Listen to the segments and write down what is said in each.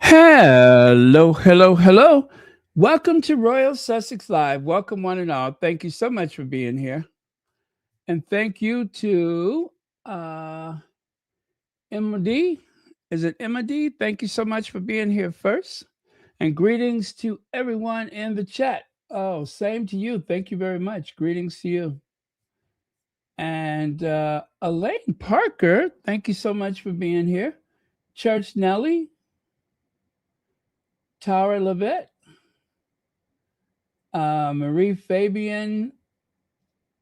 Hello, hello, hello. Welcome to Royal Sussex Live. Welcome, one and all. Thank you so much for being here. And thank you to uh, Emma D. Is it Emma D? Thank you so much for being here first. And greetings to everyone in the chat. Oh, same to you. Thank you very much. Greetings to you. And Elaine Parker, thank you so much for being here. Church Nelly, Tara Levette, Marie Fabian,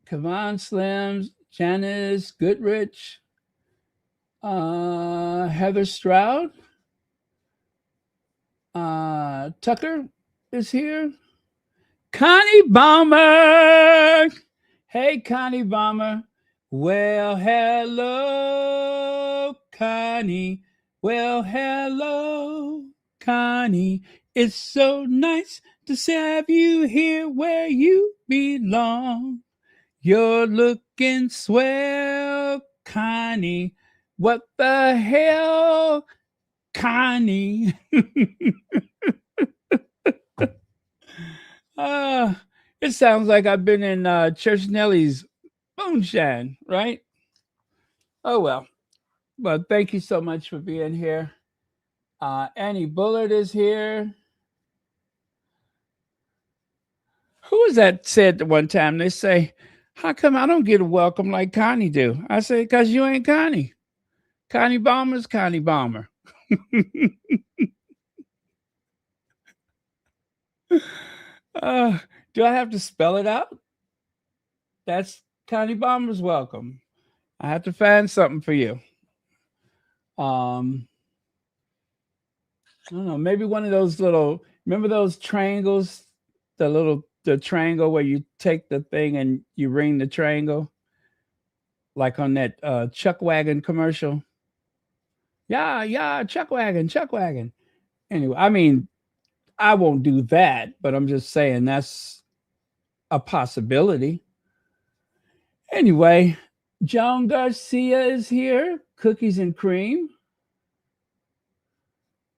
Kavan Slims, Janice Goodrich, Heather Stroud, Tucker is here. Connie Bomber. Hey, Connie Bomber. Well, hello, Connie. Well, hello, Connie. It's so nice to have you here where you belong. You're looking swell, Connie. What the hell, Connie? uh, it sounds like I've been in Church Nelly's moonshine, right? Oh, well. Well, thank you so much for being here. Annie Bullard is here. Who was that said one time? They say, how come I don't get a welcome like Connie do? I say, because you ain't Connie. Connie Bomber's Connie Bomber. uh, do I have to spell it out? That's Connie Bomber's welcome. I have to find something for you. I don't know, maybe one of those little, remember those triangles? The triangle where you take the thing and you ring the triangle? Like on that Chuck Wagon commercial. Yeah, yeah, Chuck Wagon, Chuck Wagon. Anyway, I mean, I won't do that, but I'm just saying that's a possibility. Anyway, Joan Garcia is here. Cookies and cream.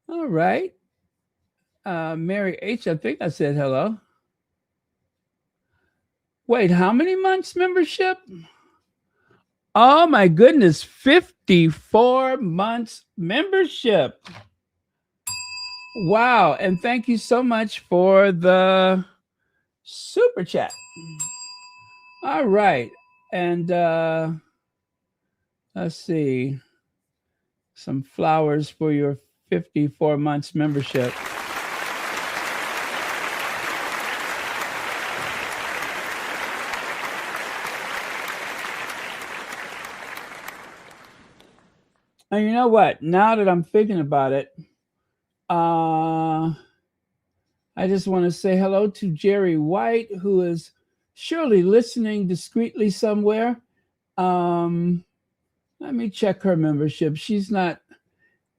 All right. Mary H., I think I said hello. Wait, how many months membership? Oh my goodness, 54 months membership. Wow. And thank you so much for the super chat. All right. And let's see. Some flowers for your 54 months membership. And you know what? Now that I'm thinking about it, I just want to say hello to Jerry White, who is surely listening discreetly somewhere. Let me check her membership. She's not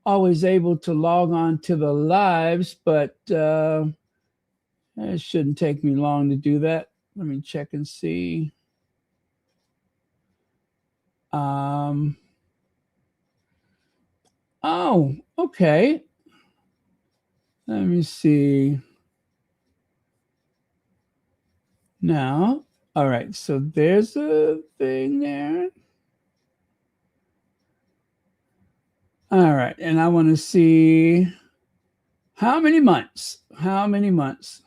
always able to log on to the lives, but it shouldn't take me long to do that. Let me check and see. Oh, okay. Let me see. Now, all right, so there's a thing there. All right, and I want to see how many months. How many months?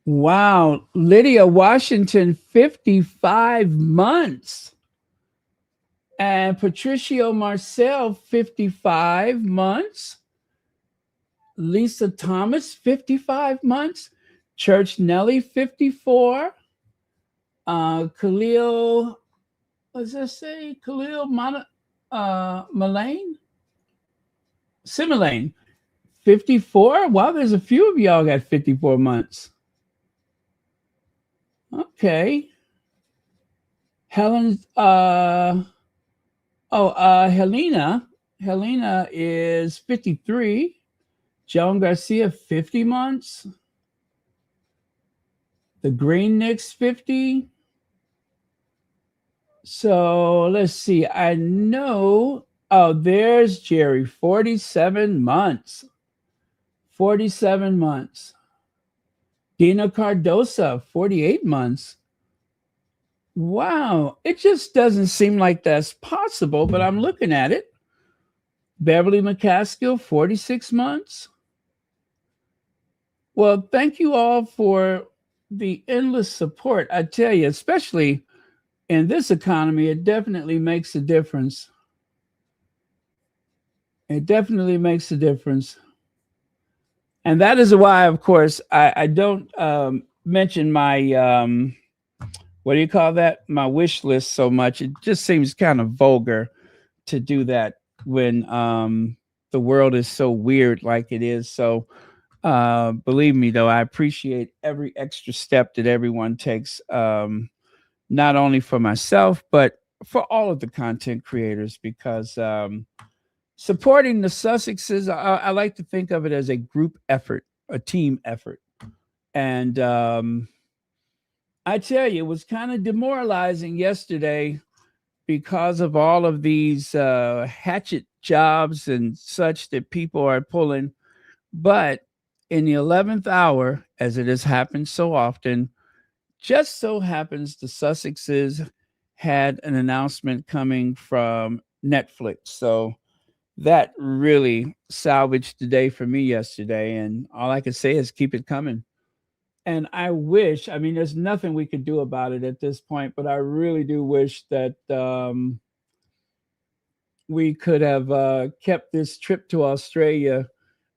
Wow, Lydia Washington, 55 months. And Patricio Marcel, 55 months. Lisa Thomas, 55 months. Church Nelly, 54. Khalil, what does that say? Khalil Malane? Similane, 54. Wow, there's a few of y'all got 54 months. Okay. Helen, Helena. Helena is 53. Joan Garcia, 50 months. The Green Knicks 50. So let's see. I know. Oh, there's Jerry. 47 months. 47 months. Dina Cardosa, 48 months. Wow. It just doesn't seem like that's possible, but I'm looking at it. Beverly McCaskill, 46 months. Well, thank you all for the endless support. I tell you, especially in this economy, it definitely makes a difference. It definitely makes a difference. And that is why, of course, I don't mention my, what do you call that? My wish list so much. It just seems kind of vulgar to do that when the world is so weird like it is. So, believe me, though, I appreciate every extra step that everyone takes, not only for myself, but for all of the content creators, because supporting the Sussexes, I like to think of it as a group effort, a team effort. And I tell you, it was kind of demoralizing yesterday because of all of these hatchet jobs and such that people are pulling. But in the 11th hour, as it has happened so often, just so happens the Sussexes had an announcement coming from Netflix. So that really salvaged the day for me yesterday. And all I can say is keep it coming. And I wish, I mean, there's nothing we could do about it at this point, but I really do wish that we could have kept this trip to Australia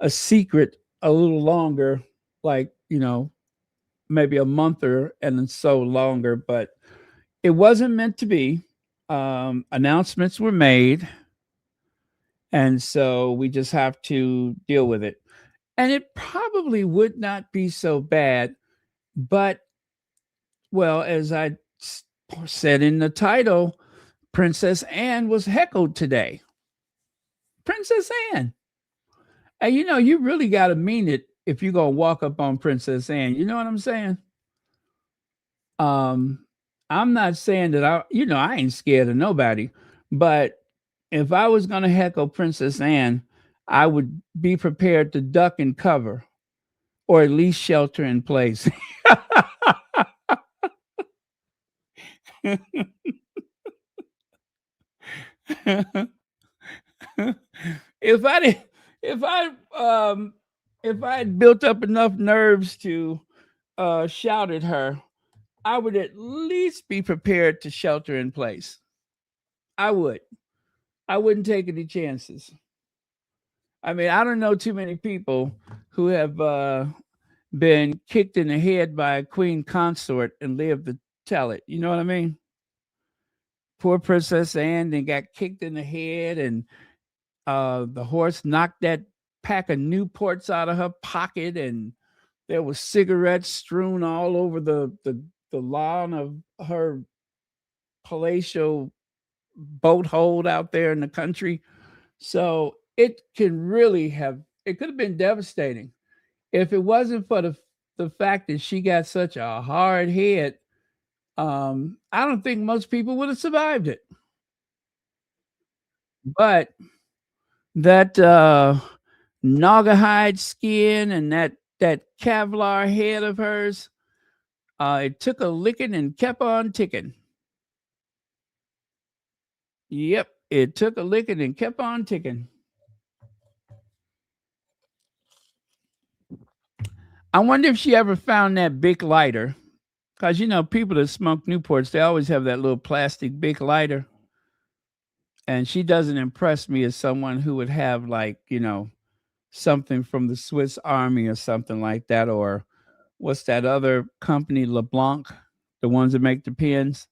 a secret a little longer, like, maybe a month or and so longer, but it wasn't meant to be. Announcements were made, and so we just have to deal with it. And it probably would not be so bad, but well, as I said in the title, Princess Anne was heckled today. Princess Anne. And you really got to mean it if you're going to walk up on Princess Anne. You know what I'm saying? Um, I'm not saying that I ain't scared of nobody, but if I was going to heckle Princess Anne, I would be prepared to duck and cover or at least shelter in place. if I did, if I if I had built up enough nerves to shout at her, I would at least be prepared to shelter in place. I would. I wouldn't take any chances. I mean, I don't know too many people who have been kicked in the head by a queen consort and lived to tell it. You know what I mean? Poor Princess Anne then got kicked in the head, and the horse knocked that pack of Newports out of her pocket, and there was cigarettes strewn all over the lawn of her palatial boat hold out there in the country. So it could have been devastating if it wasn't for the fact that she got such a hard head. I don't think most people would have survived it. But that naugahyde skin and that Kevlar head of hers, it took a licking and kept on ticking. Yep, it took a licking and kept on ticking. I wonder if she ever found that big lighter. Because, people that smoke Newports, they always have that little plastic big lighter. And she doesn't impress me as someone who would have, like, something from the Swiss Army or something like that. Or what's that other company, LeBlanc, the ones that make the pens?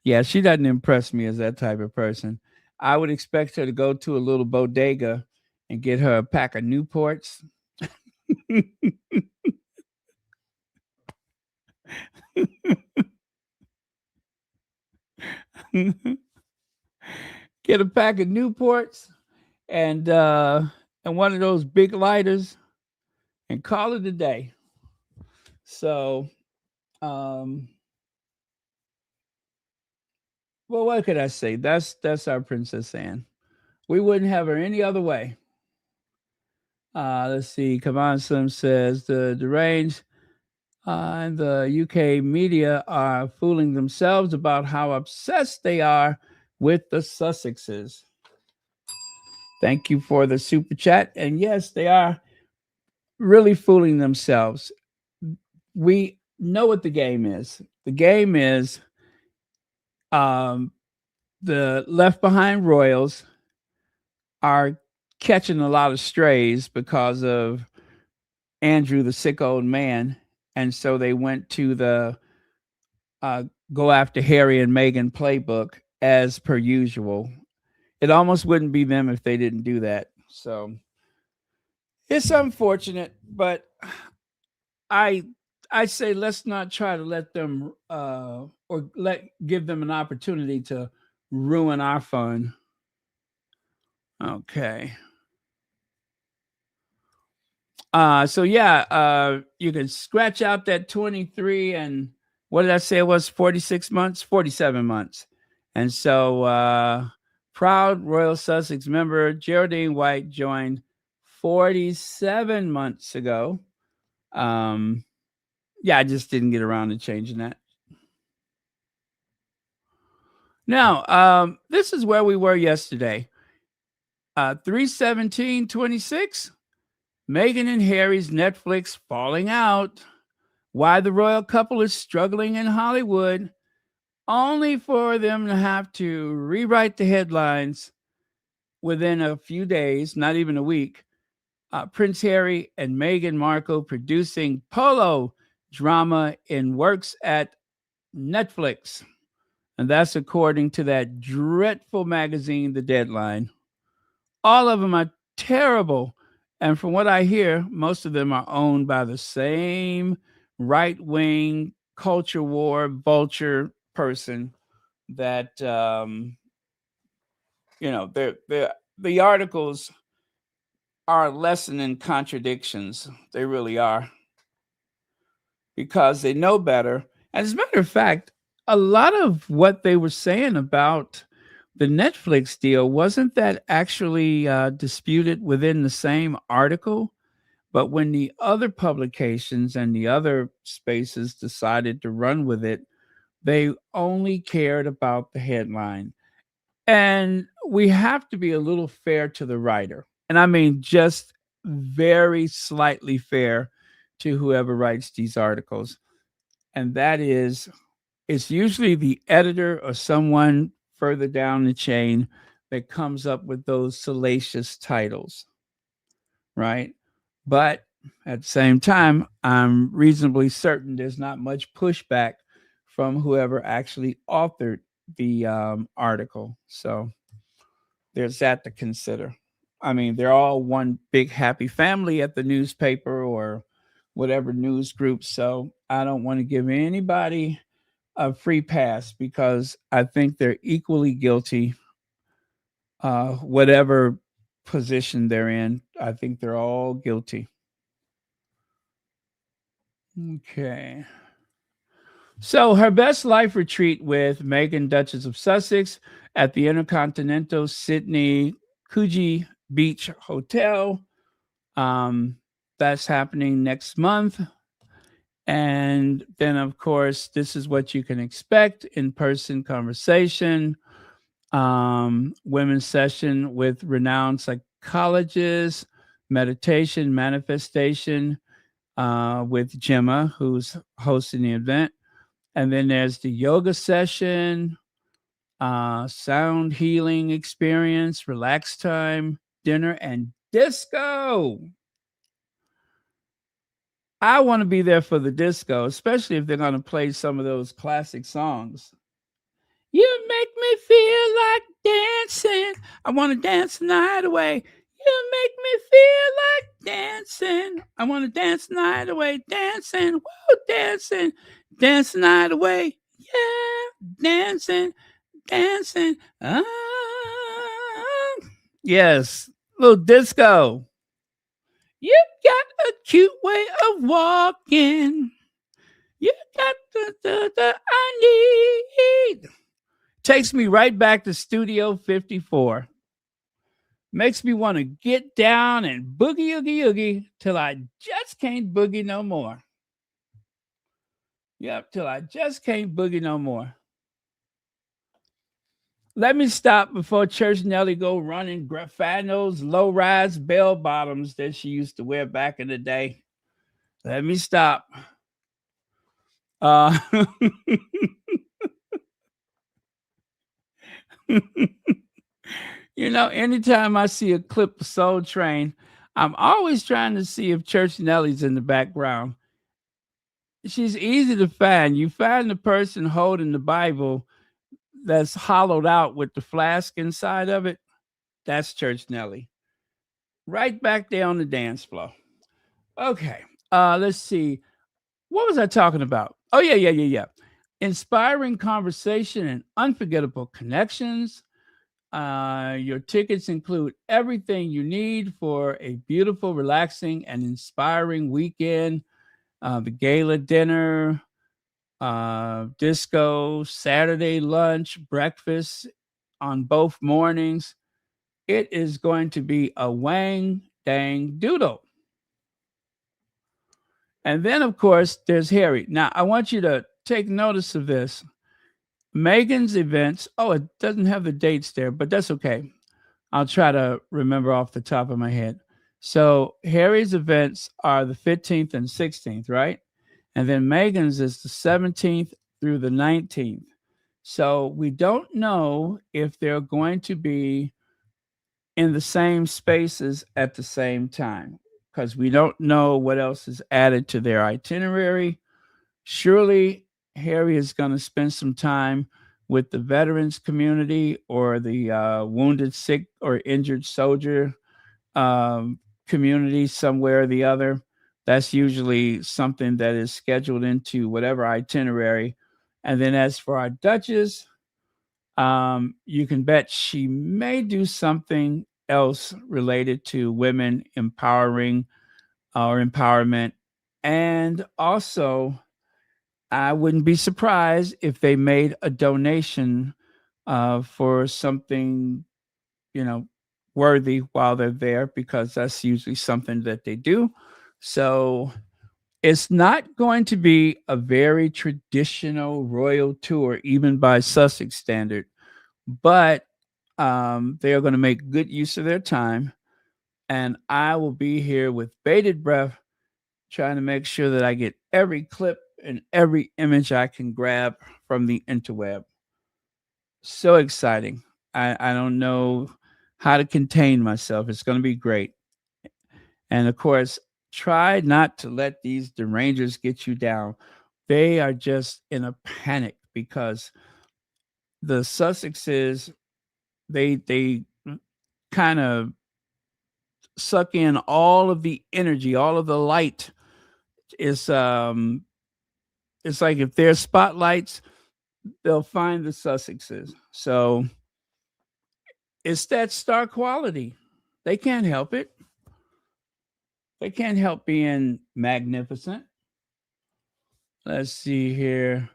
Yeah, she doesn't impress me as that type of person. I would expect her to go to a little bodega and get her a pack of Newports. Get a pack of Newports and one of those big lighters and call it a day. So Um, well, what could I say? That's our Princess Anne. We wouldn't have her any other way. Let's see. Come on, Slim says the deranged and the UK media are fooling themselves about how obsessed they are with the Sussexes. Thank you for the super chat. And yes, they are really fooling themselves. We know what the game is. The game is um, the left behind royals are catching a lot of strays because of Andrew, the sick old man. And so they went to the uh, go after Harry and Meghan playbook as per usual. It almost wouldn't be them if they didn't do that. So it's unfortunate, but I I say let's not try to let them or let give them an opportunity to ruin our fun. Okay. So yeah, you can scratch out that 23 and what did I say it was 46 months, 47 months. And so proud Royal Sussex member Geraldine White joined 47 months ago. Um, yeah, I just didn't get around to changing that. Now, this is where we were yesterday. 3/17/26, Meghan and Harry's Netflix falling out. Why the royal couple is struggling in Hollywood, only for them to have to rewrite the headlines within a few days, not even a week. Prince Harry and Meghan Markle producing polo drama in works at Netflix. And that's according to that dreadful magazine, The Deadline. All of them are terrible. And from what I hear, most of them are owned by the same right wing culture war vulture person that, the articles are a lesson in contradictions. They really are because they know better. And as a matter of fact, a lot of what they were saying about the Netflix deal wasn't that actually disputed within the same article, but when the other publications and the other spaces decided to run with it, they only cared about the headline. And we have to be a little fair to the writer. And I mean, just very slightly fair to whoever writes these articles. And that is, it's usually the editor or someone further down the chain that comes up with those salacious titles, right? But at the same time, I'm reasonably certain there's not much pushback from whoever actually authored the article. So there's that to consider. I mean, they're all one big happy family at the newspaper or whatever news group. So I don't want to give anybody a free pass because I think they're equally guilty, whatever position they're in. I think they're all guilty. Okay. So her best life retreat with Meghan, Duchess of Sussex, at the Intercontinental Sydney Coogee Beach Hotel. That's happening next month. And then, of course, this is what you can expect: in-person conversation, women's session with renowned psychologists, meditation, manifestation with Gemma, who's hosting the event. And then there's the yoga session, sound healing experience, relax time, dinner, and disco. I want to be there for the disco, especially if they're going to play some of those classic songs. You make me feel like dancing. I want to dance the night away. You make me feel like dancing. I want to dance the night away. Dancing, woo, dancing, dance the night away. Yeah, dancing, dancing. Ah. Yes, little disco. You've got a cute way of walking. You got the I need. Takes me right back to Studio 54. Makes me want to get down and boogie oogie oogie till I just can't boogie no more. Yep, till I just can't boogie no more. Let me stop before Church Nellie go running Grafano's low-rise bell bottoms that she used to wear back in the day. Let me stop. Uh, anytime I see a clip of Soul Train, I'm always trying to see if Church Nellie's in the background. She's easy to find. You find the person holding the Bible that's hollowed out with the flask inside of it. That's Church Nellie. Right back there on the dance floor. Okay. Let's see. What was I talking about? Oh, yeah. Inspiring conversation and unforgettable connections. Your tickets include everything you need for a beautiful, relaxing, and inspiring weekend. The gala dinner, disco, Saturday lunch, breakfast on both mornings. It is going to be a wang dang doodle. And then, of course, there's Harry. Now, I want you to take notice of this. Meghan's events, it doesn't have the dates there, but that's okay. I'll try to remember off the top of my head. So Harry's events are the 15th and 16th, right? And then Meghan's is the 17th through the 19th. So we don't know if they're going to be in the same spaces at the same time because we don't know what else is added to their itinerary. Surely Harry is going to spend some time with the veterans community or the wounded, sick, or injured soldier community somewhere or the other. That's usually something that is scheduled into whatever itinerary. And then as for our Duchess, you can bet she may do something else related to women empowering or empowerment. And also, I wouldn't be surprised if they made a donation for something, worthy while they're there, because that's usually something that they do. So it's not going to be a very traditional royal tour, even by Sussex standard, but they are going to make good use of their time. And I will be here with bated breath, trying to make sure that I get every clip and every image I can grab from the interweb. So exciting. I don't know how to contain myself. It's going to be great. And of course, try not to let these derangers get you down. They are just in a panic because the Sussexes, they kind of suck in all of the energy, all of the light. It's like if there's spotlights, they'll find the Sussexes. So it's that star quality. They can't help it. They can't help being magnificent. Let's see here.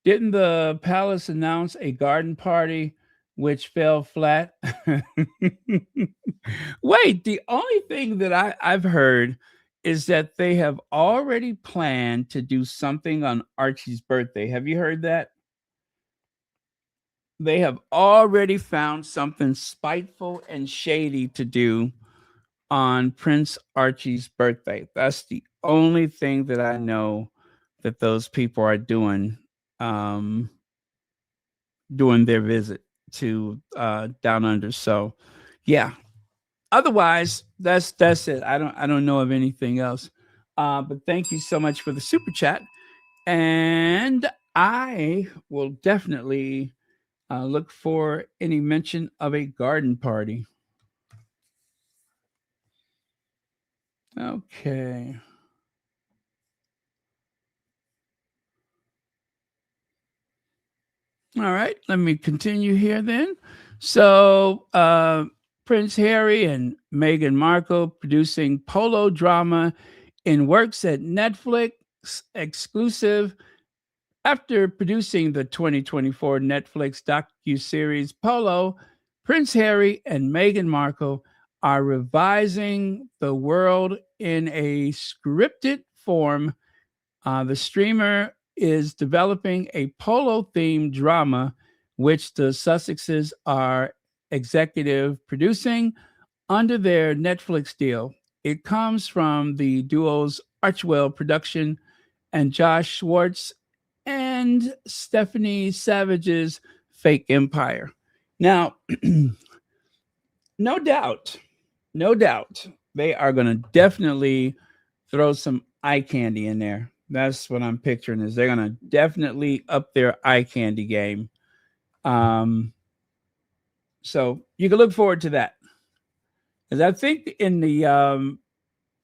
Didn't the palace announce a garden party which fell flat? Wait, the only thing that I've heard is that they have already planned to do something on Archie's birthday. Have you heard that? They have already found something spiteful and shady to do on Prince Archie's birthday. That's the only thing that I know that those people are doing during their visit to Down Under. So yeah. Otherwise, that's it. I don't know of anything else. But thank you so much for the super chat. And I will definitely look for any mention of a garden party. Okay. All right, let me continue here then. So, Prince Harry and Meghan Markle producing polo drama in works at Netflix. exclusive. After producing the 2024 Netflix docu-series Polo, Prince Harry and Meghan Markle are revising the world in a scripted form. The streamer is developing a polo-themed drama, which the Sussexes are executive producing under their Netflix deal. It comes from the duo's Archwell production and Josh Schwartz and Stephanie Savage's Fake Empire. Now, no doubt, no doubt, they are going to definitely throw some eye candy in there. That's what I'm picturing is they're going to definitely up their eye candy game. Um, so you can look forward to that. Because I think in the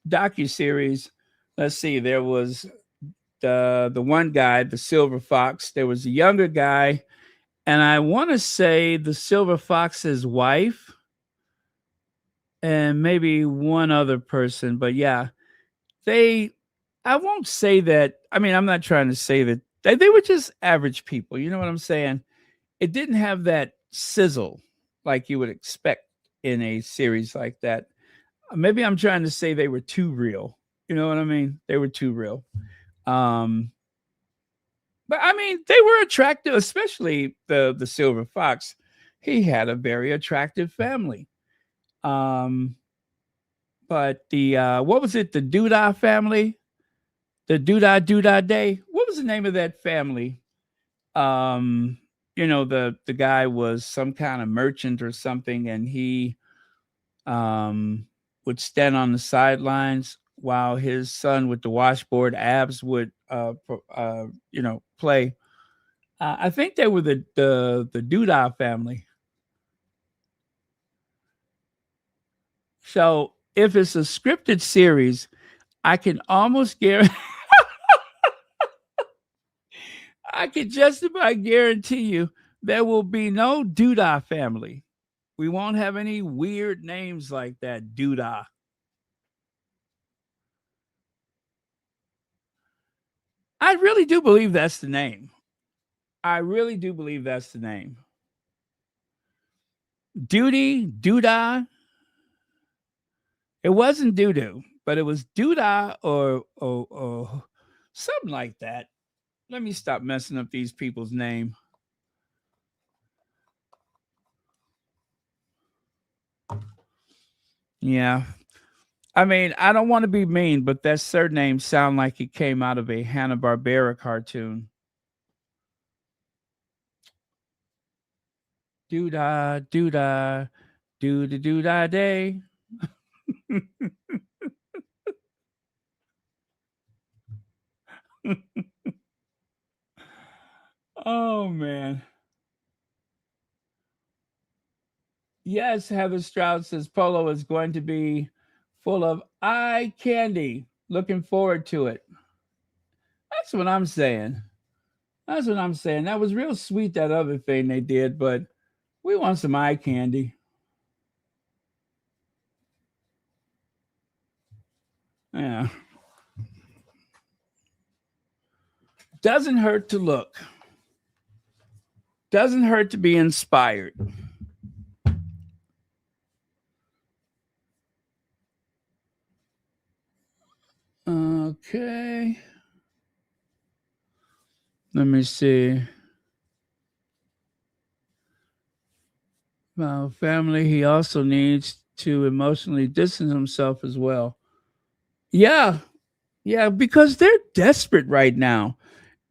docu-series, let's see, there was the one guy, the Silver Fox. There was a younger guy, and I want to say the Silver Fox's wife, and maybe one other person. But yeah, they. I won't say that. I mean, I'm not trying to say that they were just average people. You know what I'm saying? It didn't have that sizzle like you would expect in a series like that. Maybe I'm trying to say they were too real. You know what I mean? They were too real. Um, but I mean, they were attractive, especially the Silver Fox. He had a very attractive family. Um, but the what was it? The Doodah family, the Doodah Day. What was the name of that family? Um, the guy was some kind of merchant or something, and he um would stand on the sidelines while his son with the washboard abs would play. I think they were the Doodah family. So if it's a scripted series, I can almost guarantee I can just about guarantee you there will be no Doodah family. We won't have any weird names like that, Doodah. I really do believe that's the name. I really do believe that's the name. Duty, Doodah. It wasn't doo doo, but it was Doodah or something like that. Let me stop messing up these people's name. Yeah. I mean, I don't want to be mean, but that surname sound like it came out of a Hanna-Barbera cartoon. Doodah, doodah, doo doodah day. Oh man. Yes, Heather Stroud says Polo is going to be full of eye candy. Looking forward to it. That's what I'm saying. That's what I'm saying. That was real sweet, that other thing they did, but we want some eye candy. Yeah. Doesn't hurt to look. Doesn't hurt to be inspired. Okay. Let me see. Well, family, he also needs to emotionally distance himself as well. Yeah. Yeah, because they're desperate right now.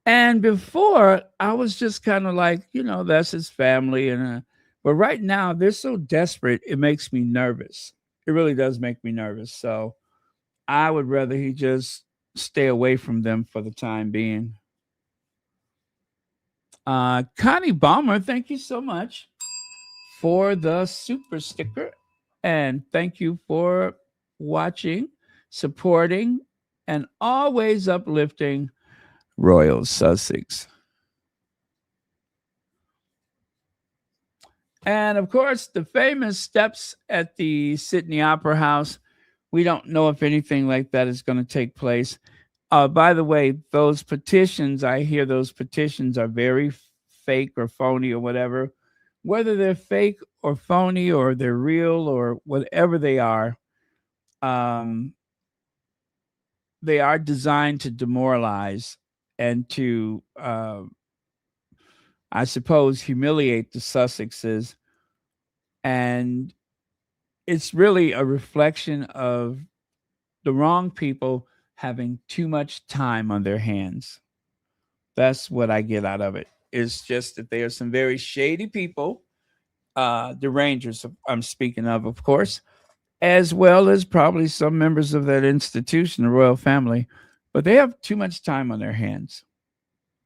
And before, I was just kind of like, that's his family. But right now, they're so desperate, it makes me nervous. It really does make me nervous. So I would rather he just stay away from them for the time being. Connie Balmer, thank you so much for the super sticker. And thank you for watching, supporting, and always uplifting Royal Sussex. And of course, the famous steps at the Sydney Opera House. We don't know if anything like that is going to take place. By the way, those petitions, I hear those petitions are very fake or phony or whatever. Whether they're fake or phony or they're real or whatever um, they are designed to demoralize and to, I suppose, humiliate the Sussexes. And it's really a reflection of the wrong people having too much time on their hands. That's what I get out of it. It's just that there are some very shady people, the Rangers I'm speaking of course, as well as probably some members of that institution, the royal family, but they have too much time on their hands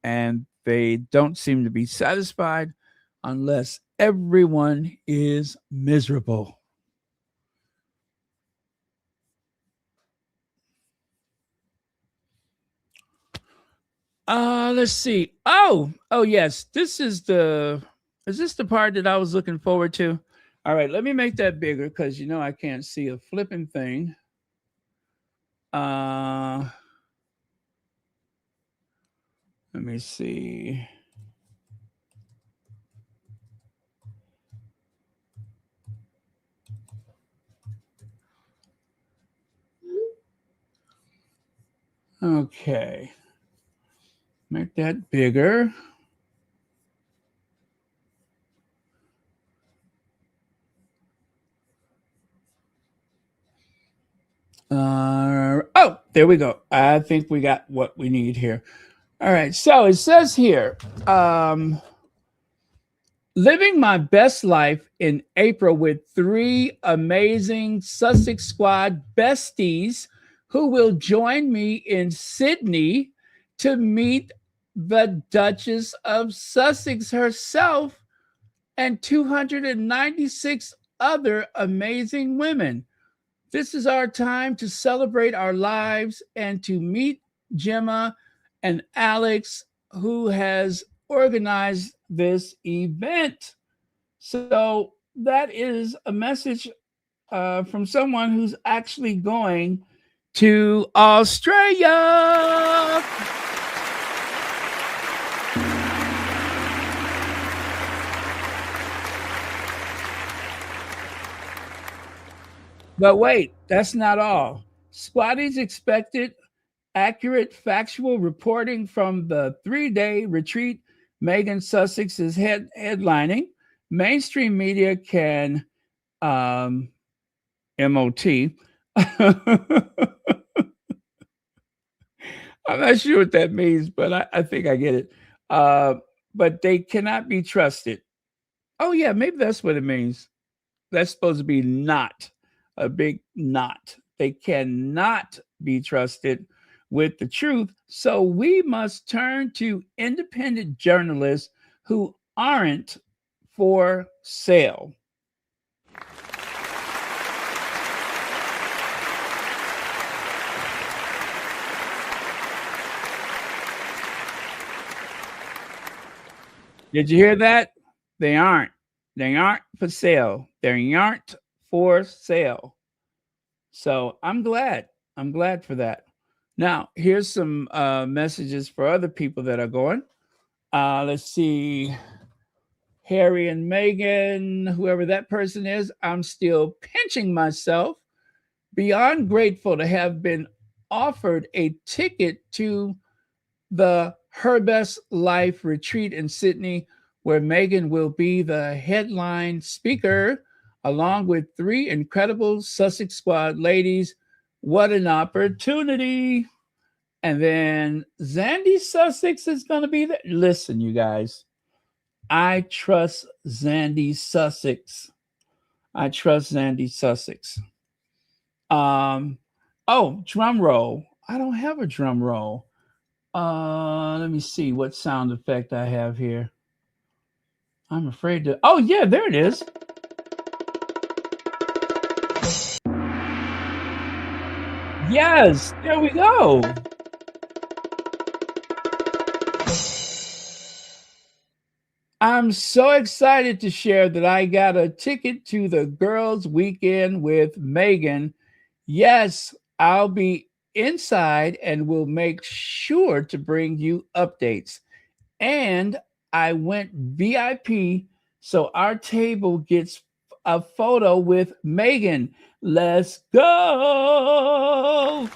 and they don't seem to be satisfied unless everyone is miserable. Let's see. Oh yes. Is this the part that I was looking forward to? All right, let me make that bigger because I can't see a flipping thing. Uh let me see. Okay. Make that bigger. There we go. I think we got what we need here. All right. So it says here, living my best life in April with three amazing Sussex squad besties who will join me in Sydney to meet the Duchess of Sussex herself and 296 other amazing women. This is our time to celebrate our lives and to meet Gemma and Alex, who has organized this event. So that is a message from someone who's actually going to Australia. But wait, that's not all. Squatties expected accurate, factual reporting from the 3-day retreat Meghan Sussex is headlining. Mainstream media can MOT. I'm not sure what that means, but I think I get it. But they cannot be trusted. Oh, yeah, maybe that's what it means. That's supposed to be not a big not. They cannot be trusted with the truth. So we must turn to independent journalists who aren't for sale. Did you hear that? They aren't. They aren't for sale. They aren't for sale. So I'm glad. I'm glad for that. Now, here's some messages for other people that are going. Let's see. Harry and Meghan, whoever that person is, I'm still pinching myself. Beyond grateful to have been offered a ticket to the Her Best Life retreat in Sydney, where Meghan will be the headline speaker, along with three incredible Sussex Squad ladies. What an opportunity! And then Zandy Sussex is going to be there. Listen, you guys, I trust Zandy Sussex. I trust Zandy Sussex. Drum roll. I don't have a drum roll. Let me see what sound effect I have here. I'm afraid to. Oh, yeah, there it is. Yes, there we go. I'm so excited to share that I got a ticket to the girls' weekend with Meghan. Yes, I'll be inside and we'll make sure to bring you updates. And I went VIP, so our table gets a photo with Meghan. Let's go.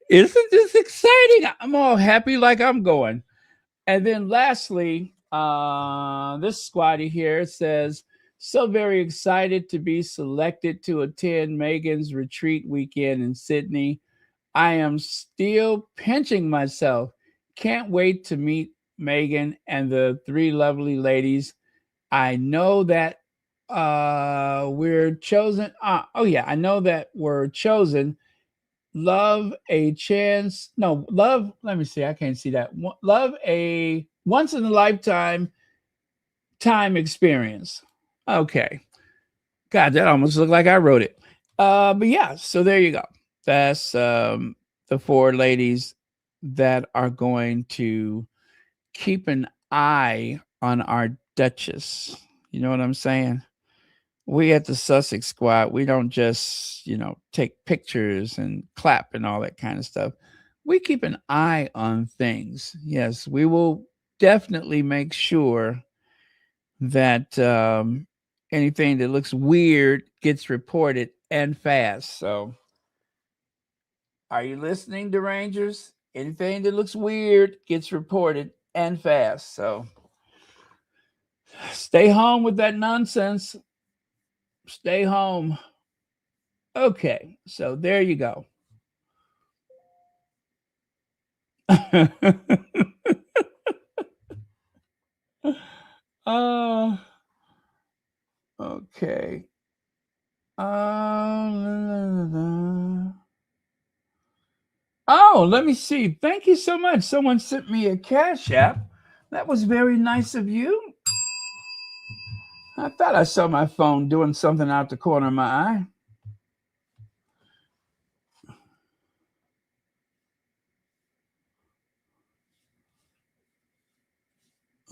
Isn't this exciting? I'm all happy like I'm going. And then lastly, this squatty here says, so very excited to be selected to attend Meghan's retreat weekend in Sydney. I am still pinching myself. Can't wait to meet Meghan and the three lovely ladies. I know that we're chosen. Oh, yeah, I know that we're chosen. Love a chance. No, love. Let me see. I can't see that. Love a once in a lifetime time experience. Okay. God, that almost looked like I wrote it. But yeah, so there you go. That's the four ladies that are going to keep an eye on our Duchess. You know what I'm saying? We at the Sussex Squad, we don't just, take pictures and clap and all that kind of stuff. We keep an eye on things. Yes, we will definitely make sure that anything that looks weird gets reported and fast. So, are you listening, Derangers? Anything that looks weird gets reported and fast. So, stay home with that nonsense. Stay home. Okay, so there you go. uh, okay. Oh, let me see. Thank you so much. Someone sent me a Cash App. That was very nice of you. I thought I saw my phone doing something out the corner of my eye.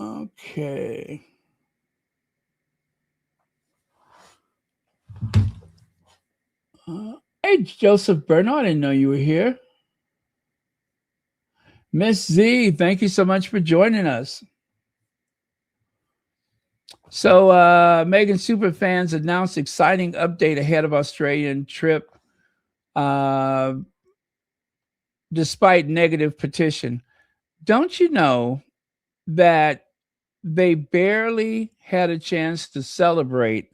Okay. Hey, Joseph Bernard, I didn't know you were here. Miss Z, thank you so much for joining us. So, Meghan superfans announced exciting update ahead of Australian trip. Despite negative petition, don't you know that they barely had a chance to celebrate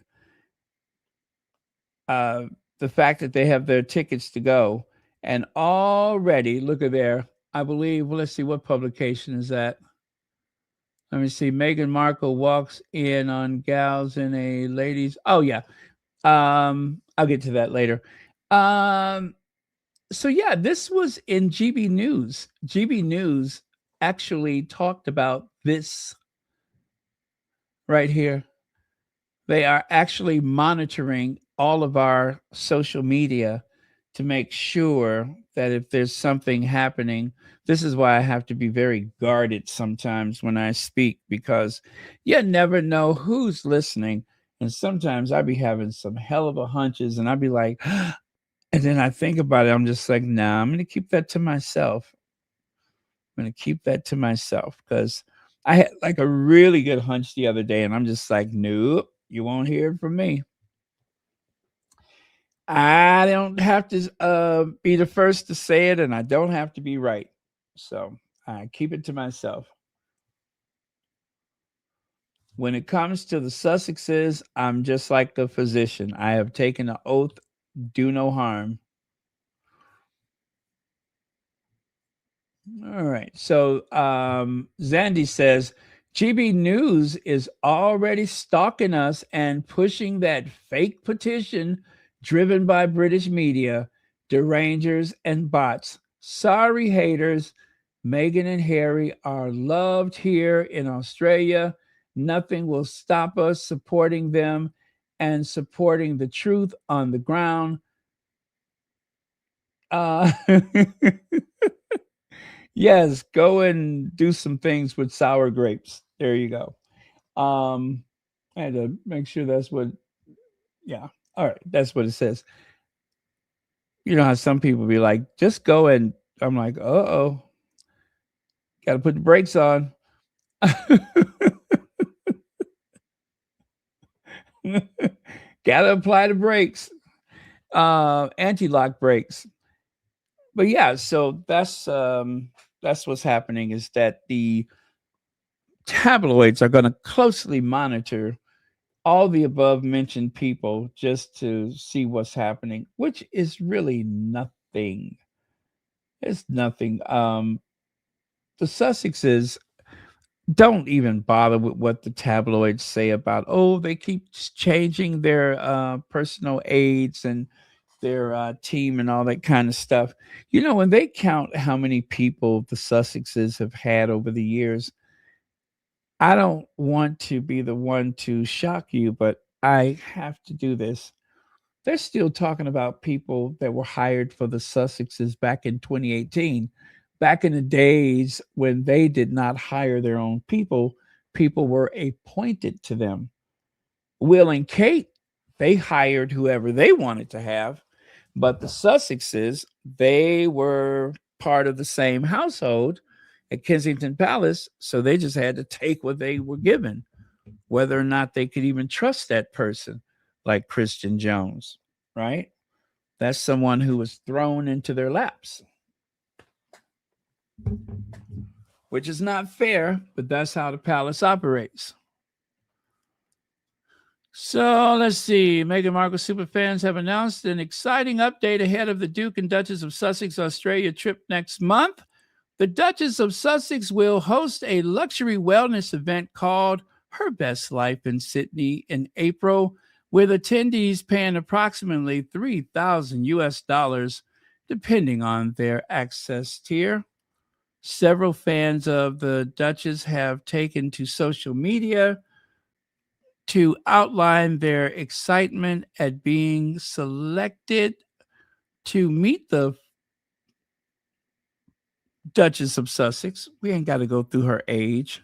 the fact that they have their tickets to go, and already look at there. I believe. Well, let's see, what publication is that? Let me see. Meghan Markle walks in on gals in a ladies. Oh yeah. I'll get to that later. So yeah, this was in GB News. GB News actually talked about this right here. They are actually monitoring all of our social media to make sure that if there's something happening, this is why I have to be very guarded sometimes when I speak, because you never know who's listening. And sometimes I be having some hell of a hunches and I'd be like, and then I think about it, I'm just like, nah, I'm going to keep that to myself. I'm going to keep that to myself because I had like a really good hunch the other day, and I'm just like, nope, you won't hear it from me. I don't have to be the first to say it, and I don't have to be right. So I keep it to myself. When it comes to the Sussexes, I'm just like a physician. I have taken an oath, do no harm. All right. So Zandy says GB News is already stalking us and pushing that fake petition driven by British media, derangers, and bots. Sorry, haters. Meghan and Harry are loved here in Australia. Nothing will stop us supporting them and supporting the truth on the ground. Uh, Yes, go and do some things with sour grapes. There you go. I had to make sure that's what, yeah. All right, that's what it says. You know how some people be like, just go and I'm like, oh, got to put the brakes on. Got to apply the brakes, anti-lock brakes. But yeah, so that's what's happening is that the tabloids are going to closely monitor all the above mentioned people just to see what's happening, which is really nothing. It's nothing. The Sussexes don't even bother with what the tabloids say about, oh, they keep changing their personal aides and their team and all that kind of stuff. You know, when they count how many people the Sussexes have had over the years, I don't want to be the one to shock you, but I have to do this. They're still talking about people that were hired for the Sussexes back in 2018. Back in the days when they did not hire their own people, people were appointed to them. Will and Kate, they hired whoever they wanted to have, but the Sussexes, they were part of the same household at Kensington Palace, so they just had to take what they were given, whether or not they could even trust that person, like Christian Jones, right? That's someone who was thrown into their laps, which is not fair, but that's how the palace operates. So let's see. Meghan Markle superfans have announced an exciting update ahead of the Duke and Duchess of Sussex Australia trip next month. The Duchess of Sussex will host a luxury wellness event called Her Best Life in Sydney in April, with attendees paying approximately 3,000 US dollars, depending on their access tier. Several fans of the Duchess have taken to social media to outline their excitement at being selected to meet the Duchess of Sussex. We ain't got to go through her age.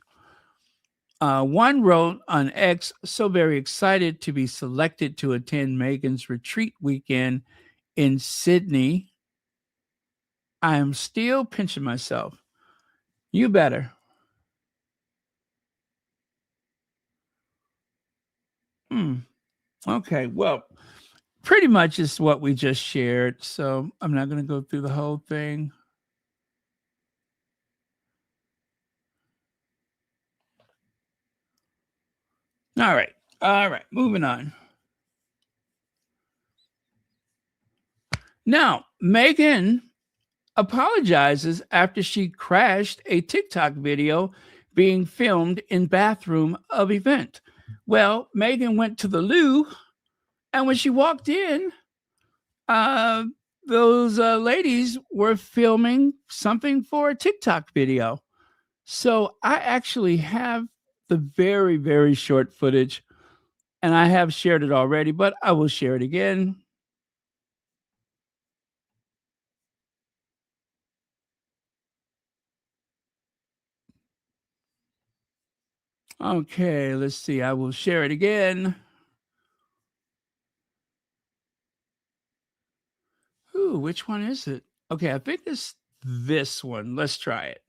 One wrote on X, so very excited to be selected to attend Meghan's retreat weekend in Sydney. I am still pinching myself. You better. Okay, well, pretty much is what we just shared. So I'm not going to go through the whole thing. All right. All right. Moving on. Now, Meghan apologizes after she crashed a TikTok video being filmed in bathroom of event. Well, Meghan went to the loo, and when she walked in, uh, those ladies were filming something for a TikTok video. So I actually have the very, very short footage, and I have shared it already, but I will share it again. Okay, let's see. I will share it again. Ooh, which one is it? Okay, I think it's this one. Let's try it.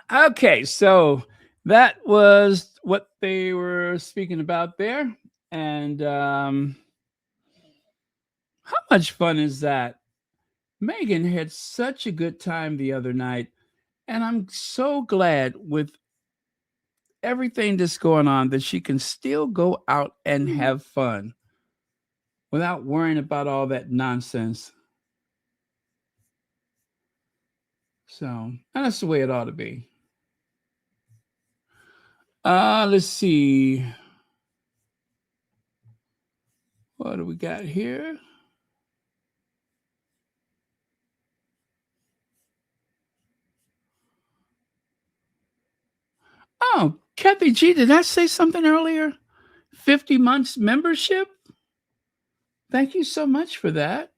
Okay, so that was what they were speaking about there. And how much fun is that? Meghan had such a good time the other night. And I'm so glad with everything that's going on that she can still go out and have fun without worrying about all that nonsense. So, and that's the way it ought to be. Let's see. What do we got here? Oh, Kathy G, did I say something earlier? 50 months membership? Thank you so much for that.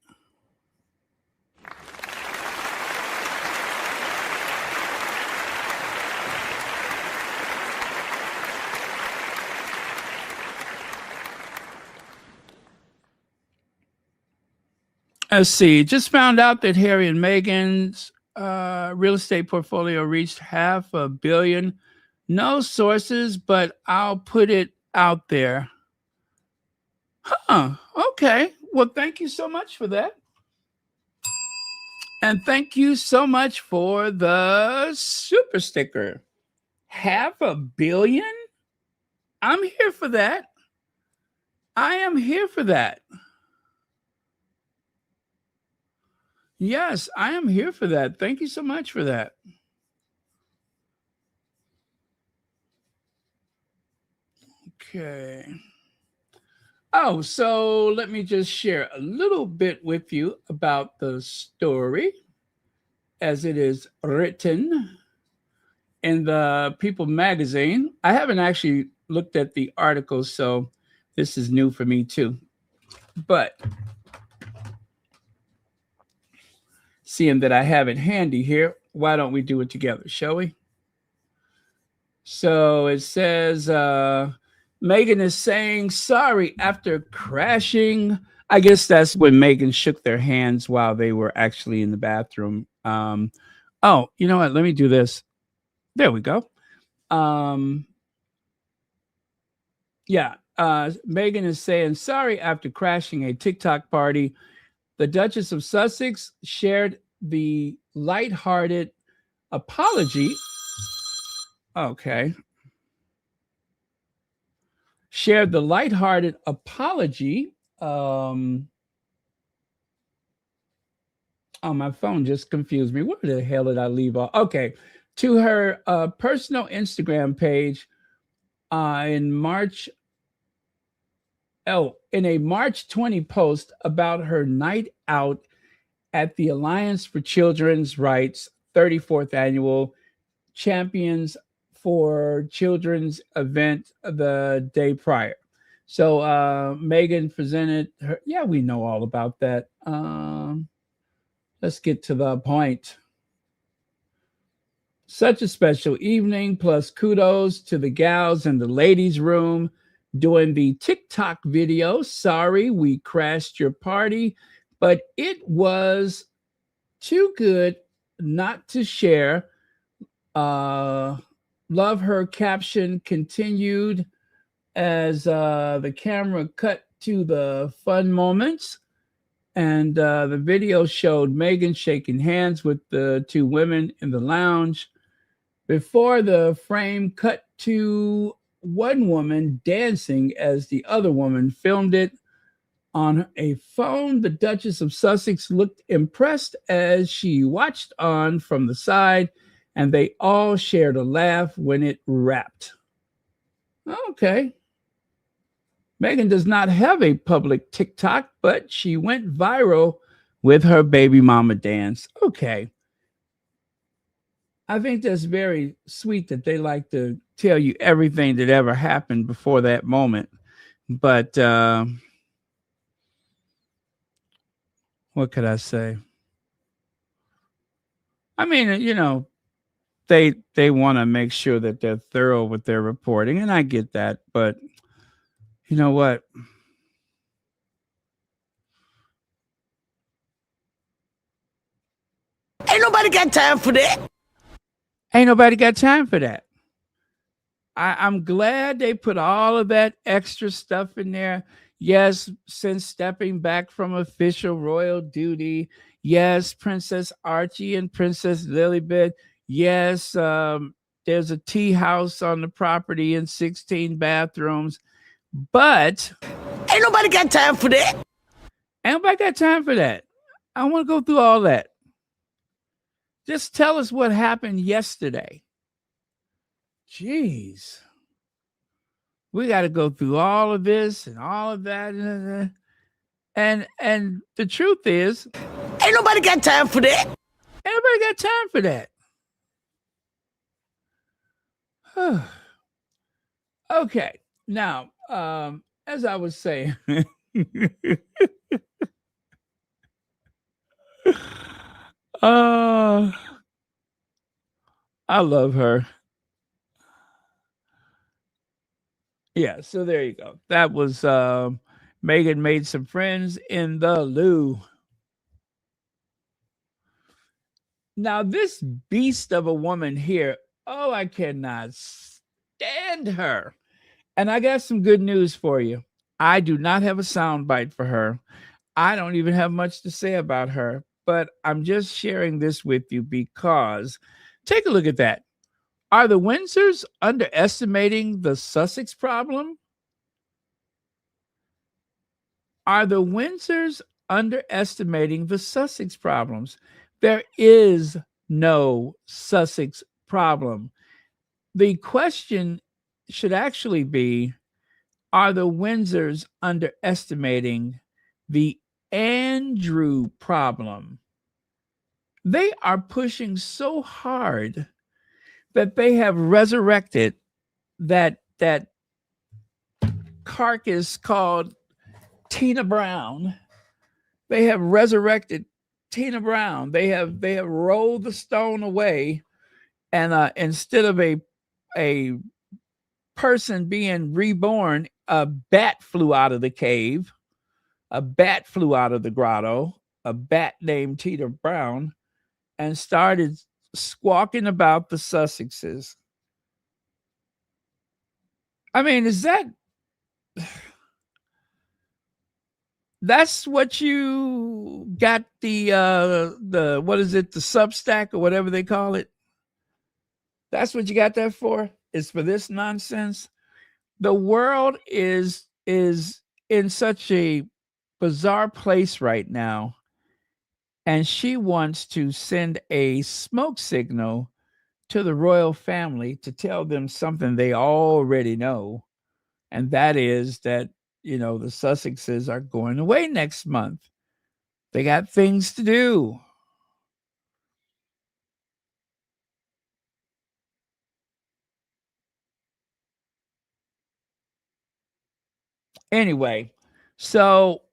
Let's see. Just found out that Harry and Meghan's real estate portfolio reached $500 million. No sources, but I'll put it out there. Huh. Okay. Well, thank you so much for that. And thank you so much for the super sticker. $500 million? I'm here for that. I am here for that. Yes, I am here for that. Thank you so much for that. Okay. Oh, so let me just share a little bit with you about the story as it is written in the People magazine. I haven't actually looked at the article, so this is new for me too. But seeing that I have it handy here, why don't we do it together, shall we? So it says Meghan is saying sorry after crashing. I guess that's when Meghan shook their hands while they were actually in the bathroom. Oh, you know what? Let me do this. There we go. Yeah, Meghan is saying sorry after crashing a TikTok party. The Duchess of Sussex shared the lighthearted apology. Okay. Shared the lighthearted apology. Oh, my phone just confused me. Where the hell did I leave off? Okay. To her personal Instagram page in March. Oh, in a March 20 post about her night out at the Alliance for Children's Rights 34th annual Champions for Children's event the day prior. So Meghan presented her. Yeah, we know all about that. Let's get to the point. Such a special evening, plus kudos to the gals in the ladies' room doing the TikTok video. Sorry, we crashed your party, but it was too good not to share. Love her caption continued as the camera cut to the fun moments. And the video showed Meghan shaking hands with the two women in the lounge before the frame cut to one woman dancing as the other woman filmed it. On a phone, the Duchess of Sussex looked impressed as she watched on from the side, and they all shared a laugh when it wrapped. Okay. Meghan does not have a public TikTok, but she went viral with her baby mama dance. Okay. I think that's very sweet that they like to tell you everything that ever happened before that moment. But what could I say? I mean, they want to make sure that they're thorough with their reporting, and I get that. But you know what? Ain't nobody got time for that. Ain't nobody got time for that. I'm glad they put all of that extra stuff in there. Yes, since stepping back from official royal duty. Yes, Princess Archie and Princess Lilibet. Yes, there's a tea house on the property and 16 bathrooms. But ain't nobody got time for that. Ain't nobody got time for that. I don't want to go through all that. Just tell us what happened yesterday. Jeez. We got to go through all of this and all of that. And the truth is, ain't nobody got time for that. Ain't nobody got time for that. Okay. Now, as I was saying, I love her. Yeah, so there you go. That was Meghan made some friends in the loo. Now, this beast of a woman here, oh, I cannot stand her. And I got some good news for you. I do not have a soundbite for her. I don't even have much to say about her, but I'm just sharing this with you because take a look at that. Are the Windsors underestimating the Sussex problem? Are the Windsors underestimating the Sussex problems? There is no Sussex problem. The question should actually be, are the Windsors underestimating the Andrew problem? They are pushing so hard that they have resurrected that carcass called Tina Brown. They have resurrected Tina Brown. They have rolled the stone away, and instead of a person being reborn, a bat flew out of the cave, a bat flew out of the grotto, a bat named Tina Brown, and started squawking about the Sussexes. I mean, is that's what you got the what is it, the Substack or whatever they call it? That's what you got that for? Is for this nonsense? The world is in such a bizarre place right now, and she wants to send a smoke signal to the royal family to tell them something they already know, and that is that the Sussexes are going away next month. They got things to do. Anyway, so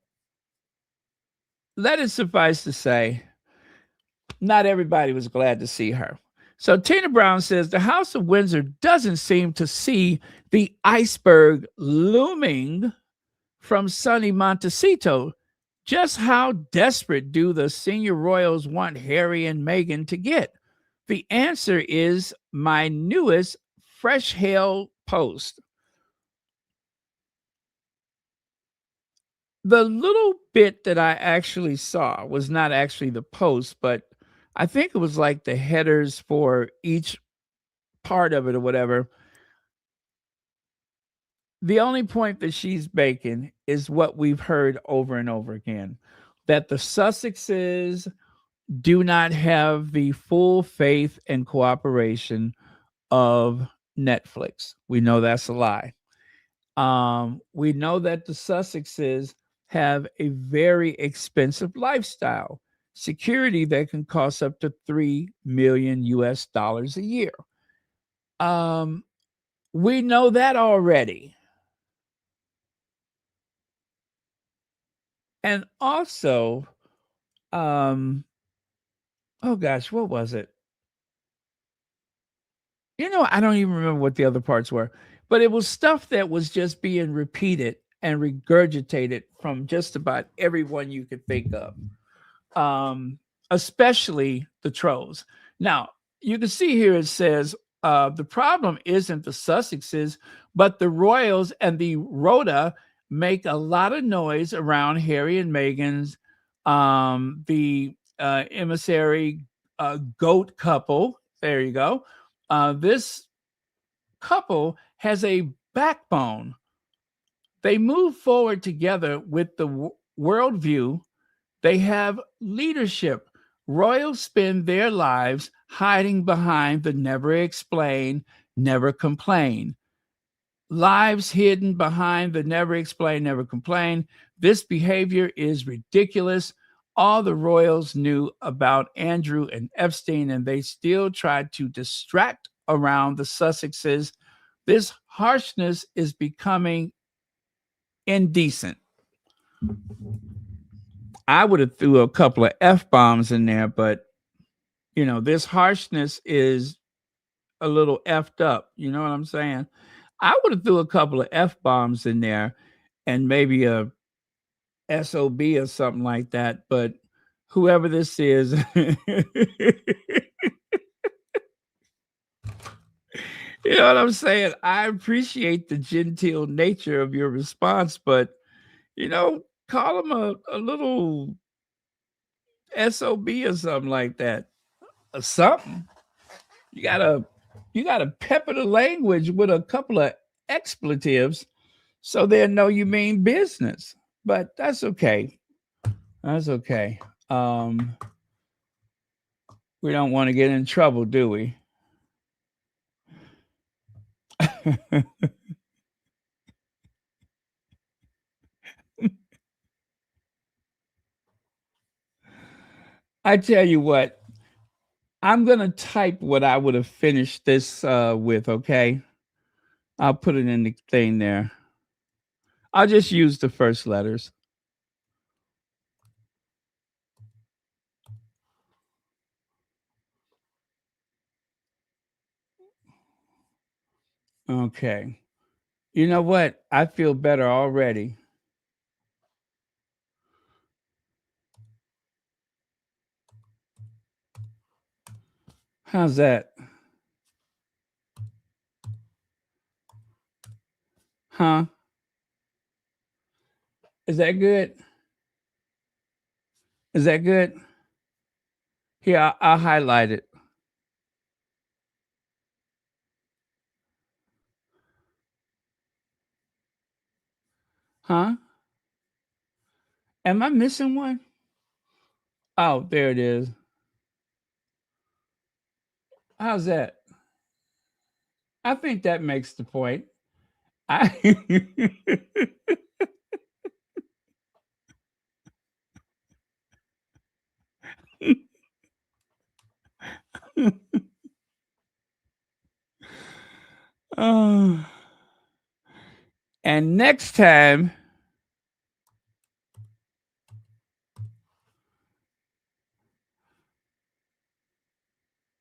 let it suffice to say, not everybody was glad to see her. So Tina Brown says the House of Windsor doesn't seem to see the iceberg looming from sunny Montecito. Just how desperate do the senior royals want Harry and Meghan to get? The answer is my newest Fresh Hell post. The little bit that I actually saw was not actually the post, but I think it was like the headers for each part of it or whatever. The only point that she's making is what we've heard over and over again, that the Sussexes do not have the full faith and cooperation of Netflix. We know that's a lie. We know that the Sussexes have a very expensive lifestyle, security that can cost up to 3 million US dollars a year. Um, we know that already. And also, um, oh gosh, what was it? I don't even remember what the other parts were, but it was stuff that was just being repeated and regurgitated from just about everyone you could think of, um, especially the trolls. Now, you can see here it says the problem isn't the Sussexes, but the royals and the Rhoda make a lot of noise around Harry and Meghan's, the emissary goat couple. There you go. This couple has a backbone. They move forward together with the worldview. They have leadership. Royals spend their lives hiding behind the never explain, never complain. Lives hidden behind the never explain, never complain. This behavior is ridiculous. All the royals knew about Andrew and Epstein, and they still tried to distract around the Sussexes. This harshness is becoming indecent. I would have threw a couple of F-bombs in there, but this harshness is a little effed up. You know what I'm saying? I would have threw a couple of F-bombs in there and maybe a SOB or something like that. But whoever this is, you know what I'm saying? I appreciate the genteel nature of your response, but call them a little SOB or something like that. Or something. You gotta pepper the language with a couple of expletives so they'll know you mean business. But that's okay. That's okay. We don't want to get in trouble, do we? I tell you what, I'm going to type what I would have finished this with, okay? I'll put it in the thing there. I'll just use the first letters. Okay. You know what? I feel better already. How's that? Huh? Is that good? Is that good? Here, I'll highlight it. Huh? Am I missing one? Oh, there it is. How's that? I think that makes the point. I Oh. And next time,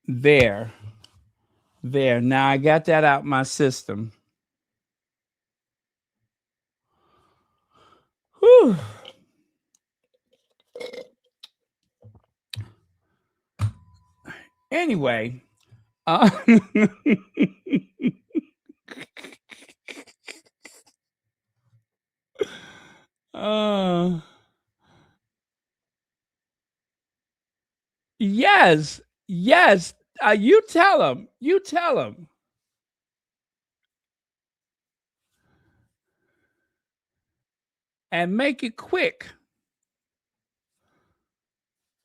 there. There. Now I got that out my system. Whew. Anyway, uh, uh, yes, yes. You tell him. You tell him. and make it quick.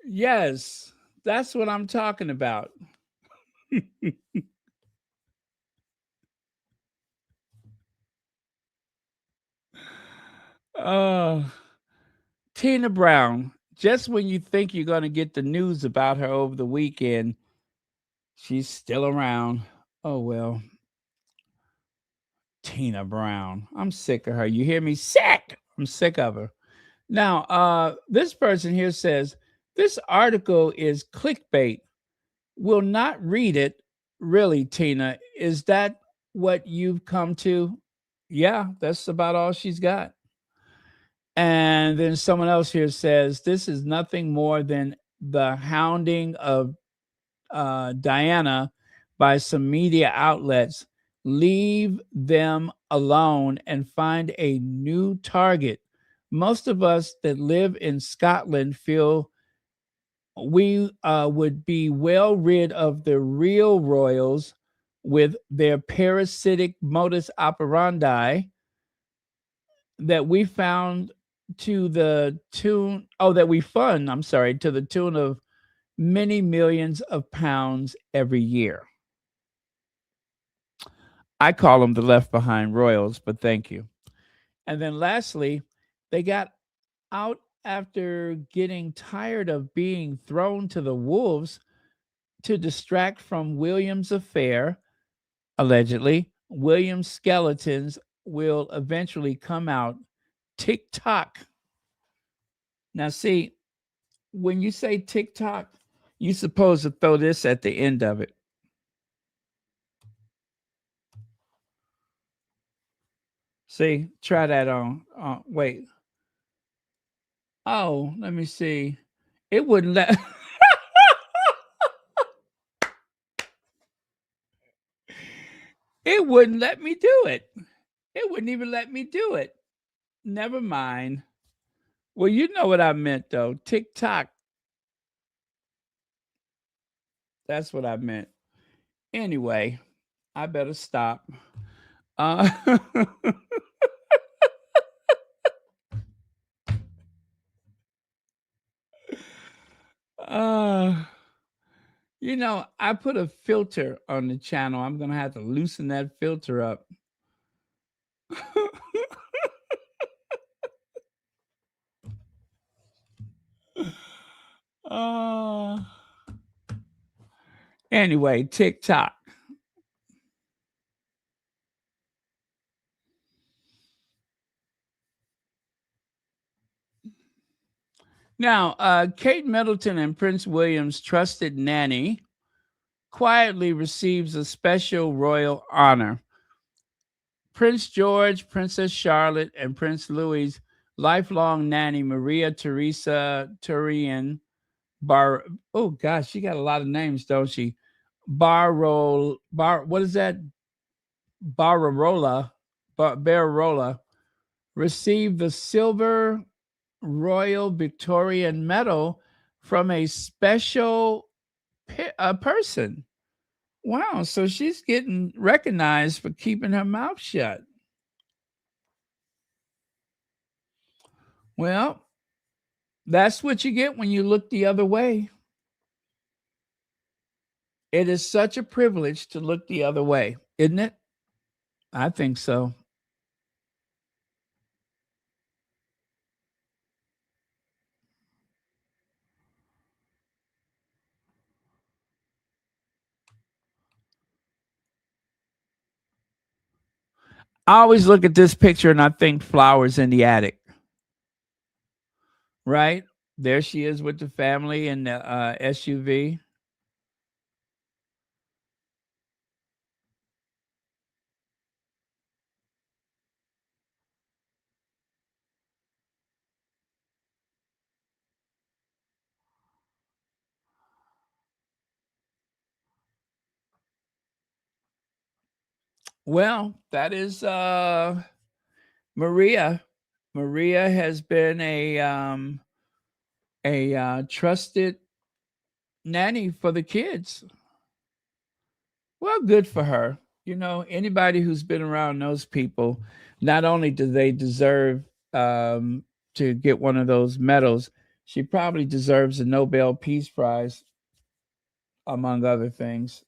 Yes, that's what I'm talking about. uh, Tina Brown. Just when you think you're going to get the news about her over the weekend, she's still around. Oh, well, Tina Brown. I'm sick of her. You hear me? Sick. I'm sick of her. Now, this person here says this article is clickbait. Will not read it. Really, Tina? Is that what you've come to? Yeah, that's about all she's got. And then someone else here says this is nothing more than the hounding of Diana by some media outlets. Leave them alone and find a new target. Most of us that live in Scotland feel we would be well rid of the real royals with their parasitic modus operandi that we found to the tune oh that we fund I'm sorry to the tune of many millions of pounds every year. I call them the left behind royals, but thank you. And then lastly, they got out after getting tired of being thrown to the wolves to distract from William's affair. Allegedly, William's skeletons will eventually come out. Tick tock. Now, see, when you say tick tock, you're supposed to throw this at the end of it. See, try that on. Wait. Oh, let me see. It wouldn't let. It wouldn't let me do it. It wouldn't even let me do it. Never mind. Well, you know what I meant though. Tick tock. That's what I meant. Anyway, I better stop. Uh, uh, I put a filter on the channel. I'm gonna have to loosen that filter up. uh, anyway, TikTok. Now, Kate Middleton and Prince William's trusted nanny quietly receives a special royal honor. Prince George, Princess Charlotte, and Prince Louis's lifelong nanny, Maria Theresa Turian Bar. Oh gosh, she got a lot of names, don't she? What is that? Barrola received the Silver Royal Victorian Medal from a special person. Wow, so she's getting recognized for keeping her mouth shut. Well, that's what you get when you look the other way. It is such a privilege to look the other way, isn't it? I think so. I always look at this picture and I think flowers in the attic, right? There she is with the family in the SUV. Well, that is Maria. Maria has been a trusted nanny for the kids. Well, good for her. Anybody who's been around those people, not only do they deserve to get one of those medals. She probably deserves a Nobel Peace Prize, among other things.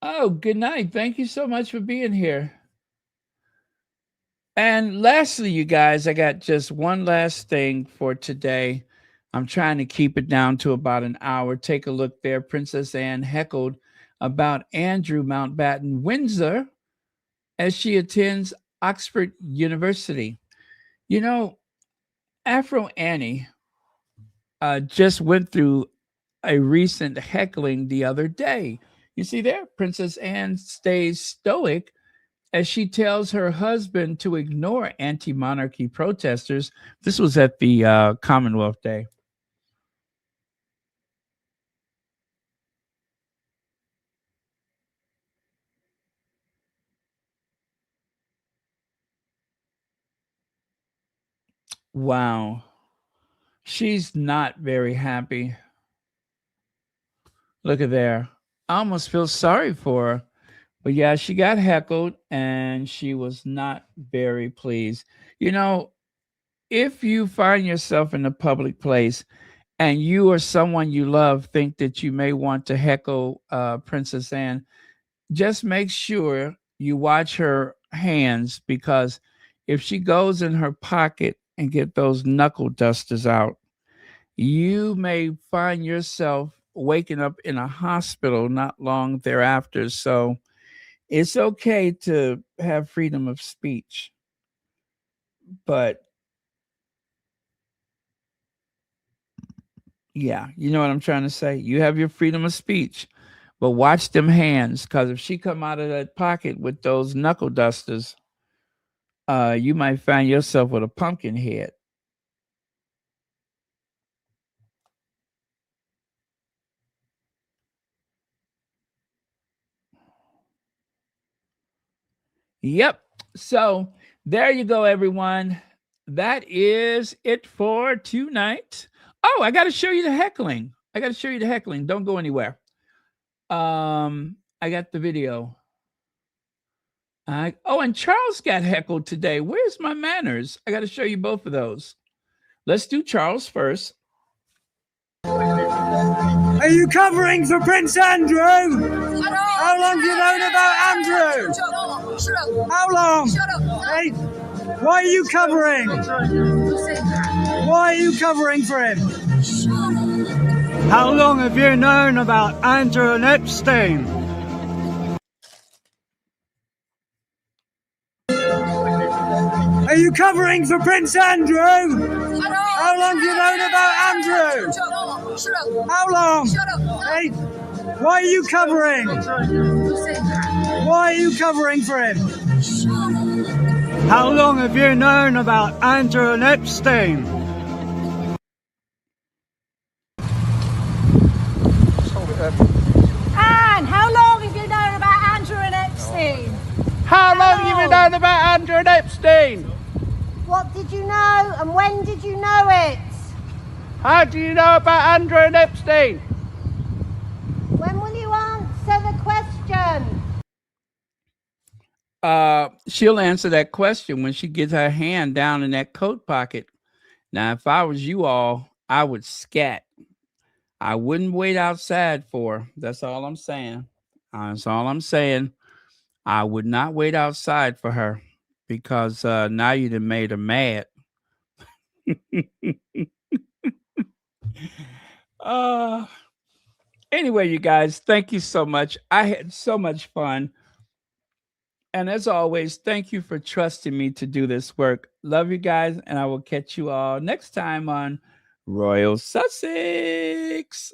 Oh, good night. Thank you so much for being here. And lastly, you guys, I got just one last thing for today. I'm trying to keep it down to about an hour. Take a look there. Princess Anne heckled about Andrew Mountbatten-Windsor as she attends Oxford University. You know, Afro Annie just went through a recent heckling the other day. You see there, Princess Anne stays stoic as she tells her husband to ignore anti monarchy protesters. This was at the Commonwealth Day. Wow. She's not very happy. Look at there. I almost feel sorry for her. But yeah, she got heckled and she was not very pleased. You know, if you find yourself in a public place and you or someone you love think that you may want to heckle Princess Anne, just make sure you watch her hands, because if she goes in her pocket and get those knuckle dusters out, you may find yourself waking up in a hospital not long thereafter. So it's okay to have freedom of speech, but yeah, you know what I'm trying to say? You have your freedom of speech, but watch them hands, because if she come out of that pocket with those knuckle dusters, you might find yourself with a pumpkin head. Yep. So there you go, everyone. That is it for tonight. Oh, I got to show you the heckling. I got to show you the heckling. Don't go anywhere. I got the video. And Charles got heckled today. Where's my manners? I got to show you both of those. Let's do Charles first. Are you covering for Prince Andrew? How long have you known about Andrew? How long? Hey, why are you covering? Why are you covering for him? How long have you known about Andrew and Epstein? Are you covering for Prince Andrew? How long have you known about Andrew? How long? Hey, why are you covering? Why are you covering for him? How long have you known about Andrew and Epstein? Anne, how long have you known about Andrew and Epstein? How long have you known about Andrew and Epstein? What did you know and when did you know it? How do you know about Andrew and Epstein? When will you answer the question? She'll answer that question when she gets her hand down in that coat pocket. Now, if I was you all, I would scat. I wouldn't wait outside for her. That's all I'm saying. That's all I'm saying. I would not wait outside for her, because now you'd have made her mad. Anyway, you guys, thank you so much. I had so much fun. And as always, thank you for trusting me to do this work. Love you guys, and I will catch you all next time on Royal Sussex.